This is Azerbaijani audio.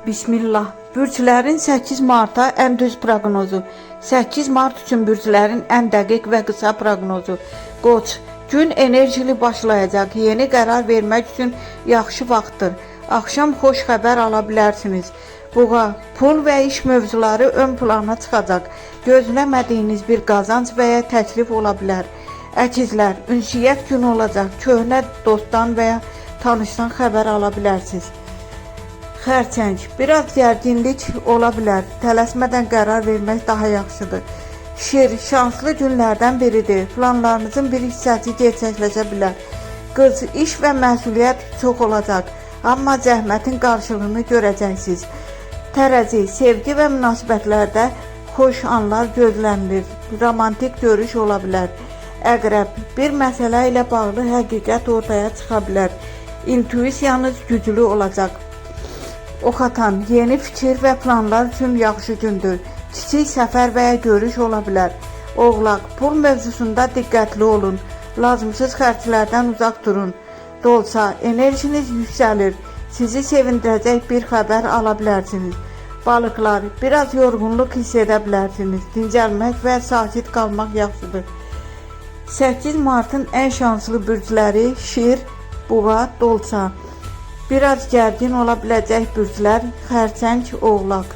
Bismillah. Bürclərin 8 Marta ən düz proqnozu. 8 Mart üçün bürclərin ən dəqiq və qısa proqnozu. Qoç, gün enerjili başlayacaq. Yeni qərar vermək üçün yaxşı vaxtdır. Axşam xoş xəbər ala bilərsiniz. Buğa, pul və iş mövzuları ön plana çıxacaq. Gözləmədiyiniz bir qazanc və ya təklif ola bilər. Əkizlər, ünsiyyət günü olacaq. Köhnə dostdan və ya tanışdan xəbər ala bilərsiniz. Xərçəng, biraz gərginlik ola bilər. Tələsmədən qərar vermək daha yaxşıdır. Şir, şanslı günlərdən biridir. Planlarınızın bir hissəsi gerçəkləşə bilər. Qız, iş və məsuliyyət çox olacaq. Amma zəhmətin qarşılığını görəcəksiniz. Tərəzi, sevgi və münasibətlərdə xoş anlar gözlənilir. Romantik görüş ola bilər. Əqrəb, bir məsələ ilə bağlı həqiqət ortaya çıxa bilər. İntuisiyanız güclü olacaq. Oxatan, yeni fikir və planlar üçün yaxşı gündür. Kiçik səfər və ya görüş ola bilər. Oğlaq, pul mövzusunda diqqətli olun. Lazımsız xərclərdən uzaq durun. Dolsa, enerjiniz yüksəlir. Sizi sevindirəcək bir xəbər ala bilərsiniz. Balıqlar, biraz yorğunluq hiss edə bilərsiniz. Dincəlmək və sakit qalmaq yaxşıdır. 8 Martın ən şanslı bürcləri Şir, Buğa, Dolsa. Biraz gərgin ola biləcək bürclər Xərçəng, Oğlaq.